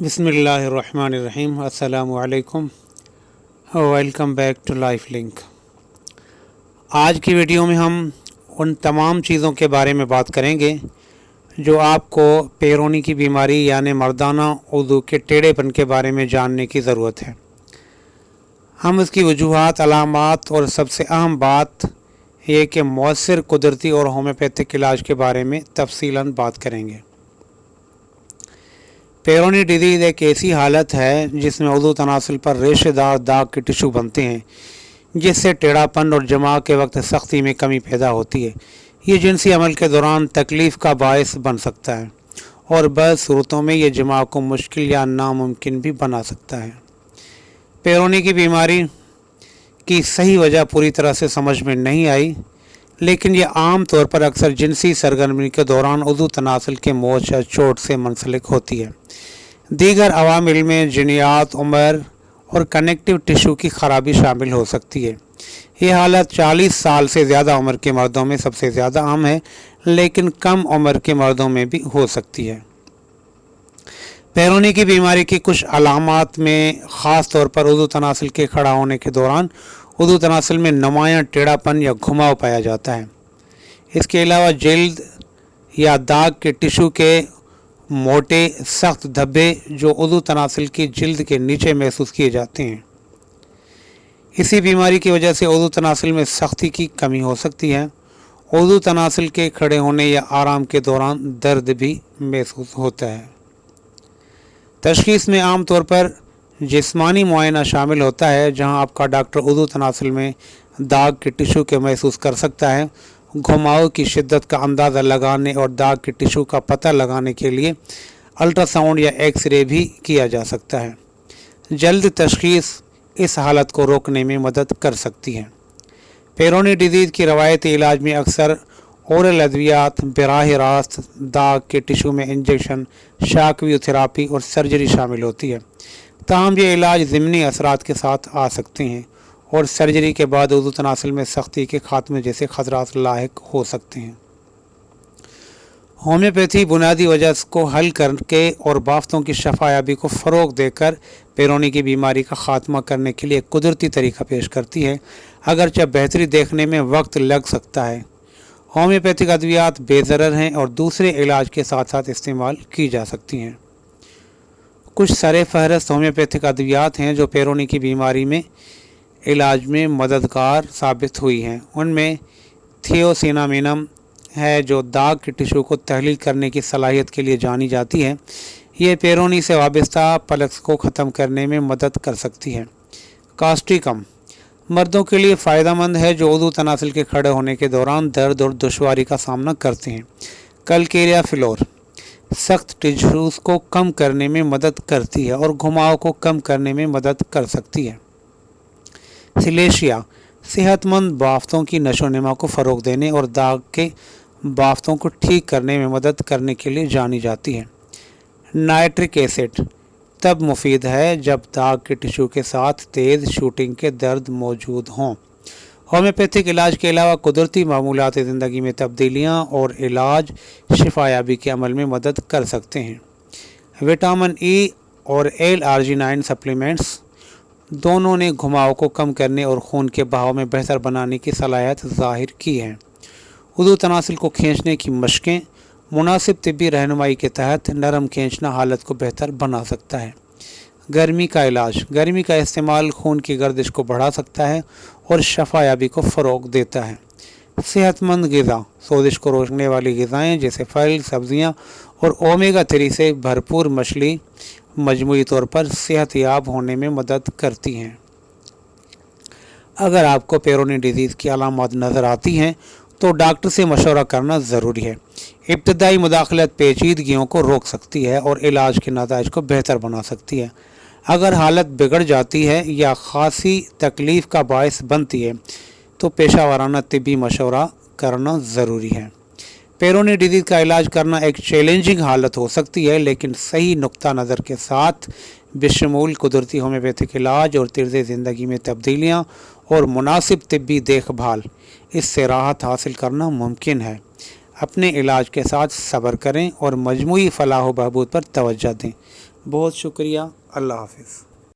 बिस्मिल्लाहिर्रहमानिर्रहीम। अस्सलामु अलैकुम। Welcome back to life link. आज की वीडियो में हम उन तमाम चीज़ों के बारे में बात करेंगे जो आपको पेरोनी की बीमारी यानी मर्दाना उज़ू के टेढ़ेपन के बारे में जानने की ज़रूरत है। हम इसकी वजूहात, अलामात और सबसे अहम बात ये कि मौसर कुदरती और होम्योपैथिक इलाज के बारे में तफसीलन बात करेंगे। पेरोनी डिजीज़ एक ऐसी हालत है जिसमें उज़ू तनासुल पर रेशेदार दाग के टिश्यू बनते हैं, जिससे टेढ़ापन और जमा के वक्त सख्ती में कमी पैदा होती है। ये जिनसी अमल के दौरान तकलीफ़ का बायस बन सकता है और बद सूरतों में ये जमा को मुश्किल या नामुमकिन भी बना सकता है। पेरोनी की बीमारी की सही वजह पूरी तरह से समझ में नहीं आई, लेकिन यह आम तौर पर अक्सर जिनसी सरगर्मी के दौरान उज़ू तनासुल के मोच या चोट से मुंसलिक होती है। दीगर अवामिल में जिनियात, उम्र और कनेक्टिव टिश्यू की खराबी शामिल हो सकती है। ये हालत 40 साल से ज़्यादा उम्र के मर्दों में सबसे ज़्यादा आम है, लेकिन कम उम्र के मर्दों में भी हो सकती है। पेरोनी की बीमारी की कुछ अलामात में ख़ास तौर पर उज़ू तनासुल के खड़ा होने के दौरान उज़ू तनासुल में नुमायाँ टेढ़ापन या घुमाव पाया जाता है। इसके अलावा जल्द या दाग के टिश्यू के मोटे सख्त धब्बे जो उज़ू तनासुल की जिल्द के नीचे महसूस किए जाते हैं। इसी बीमारी की वजह से उज़ू तनासुल में सख्ती की कमी हो सकती है। उज़ू तनासुल के खड़े होने या आराम के दौरान दर्द भी महसूस होता है। तशख़ीस में आम तौर पर जिस्मानी मुआयना शामिल होता है, जहां आपका डॉक्टर उज़ू तनासुल में दाग के टिश्यू के महसूस कर सकता है। घुमाव की शिद्दत का अंदाज़ा लगाने और दाग के टिश्यू का पता लगाने के लिए अल्ट्रासाउंड या एक्स-रे भी किया जा सकता है। जल्द तशख़ीस इस हालत को रोकने में मदद कर सकती है। पेरोनी डिजीज़ की रवायती इलाज में अक्सर ओरल अद्वियात, बराह रास्त दाग के टिश्यू में इंजेक्शन, शॉक वेव थेरापी और सर्जरी शामिल होती है। ताहम ये इलाज ज़िमनी असरात के साथ आ सकते हैं और सर्जरी के बाद उज़ू तनासुल में सख्ती के खात्मे जैसे खतरात लाहिक हो सकते हैं। होम्योपैथी बुनियादी वजह को हल करके और बाफ्तों की शफायाबी को फ़रोग़ देकर पेरोनी की बीमारी का ख़ात्मा करने के लिए एक कुदरती तरीका पेश करती है, अगरचे बेहतरी देखने में वक्त लग सकता है। होम्योपैथिक अद्वियात बेज़रर हैं और दूसरे इलाज के साथ साथ इस्तेमाल की जा सकती हैं। कुछ सरे फहरस्त होम्योपैथिक अद्वियात हैं जो पेरोनी की बीमारी में इलाज में मददगार साबित हुई हैं। उनमें थियोसिनामिनम है, जो दाग के टिश्यू को तहलील करने की सलाहियत के लिए जानी जाती है। ये पेरोनी से वाबस्ता पलक्स को ख़त्म करने में मदद कर सकती है। कास्टिकम मर्दों के लिए फ़ायदेमंद है जो उज़ू तनासुल के खड़े होने के दौरान दर्द और दुश्वारी का सामना करते हैं। कलकेरिया फ्लोर सख्त टिश्यूज़ को कम करने में मदद करती है और घुमाव को कम करने में मदद कर सकती है। सिलेशिया सेहतमंद बाफ्तों की नशोनुमा को फ़रोग़ देने और दाग के बाफ्तों को ठीक करने में मदद करने के लिए जानी जाती है। नाइट्रिक एसिड तब मुफीद है जब दाग के टिश्यू के साथ तेज़ शूटिंग के दर्द मौजूद हों। होम्योपैथिक इलाज के अलावा कुदरती मामूलात ज़िंदगी में तब्दीलियाँ और इलाज शिफायाबी के अमल में मदद कर सकते हैं। विटामिन ई और L-आर्जिनाइन सप्लीमेंट्स दोनों ने घुमाव को कम करने और खून के बहाव में बेहतर बनाने की सलाहियत ज़ाहिर की है। उज़ू तनासुल को खींचने की मशकें मुनासिब तिब्बी रहनुमाई के तहत नरम खींचना हालत को बेहतर बना सकता है। गर्मी का इलाज गर्मी का इस्तेमाल खून की गर्दिश को बढ़ा सकता है और शफायाबी को फ़रोग़ देता है। सेहतमंद ग़िज़ा सोजिश को रोकने वाली ग़िज़ाएँ जैसे फल, सब्ज़ियाँ और ओमेगा-3 से भरपूर मछली मजमूई तौर पर सेहतयाब होने में मदद करती हैं। अगर आपको पेरोनी डिजीज़ की अलामत नज़र आती हैं तो डॉक्टर से मशवरा करना ज़रूरी है। इब्तदाई मुदाखलत पेचीदगियों को रोक सकती है और इलाज के नताइज को बेहतर बना सकती है। अगर हालत बिगड़ जाती है या ख़ासी तकलीफ़ का बायस बनती है तो पेशा वाराना तिब्बी मशवरा करना ज़रूरी है। पेरोनी डिजीज़ का इलाज करना एक चैलेंजिंग हालत हो सकती है, लेकिन सही नुक्ता नज़र के साथ बेशमूल कुदरती होम्योपैथिक इलाज और तर्ज़ ज़िंदगी में तब्दीलियाँ और मुनासिब तिब्बी देखभाल इससे राहत हासिल करना मुमकिन है। اپنے علاج کے ساتھ صبر کریں اور مجموعی فلاح و بہبود پر توجہ دیں۔ بہت شکریہ، اللہ حافظ۔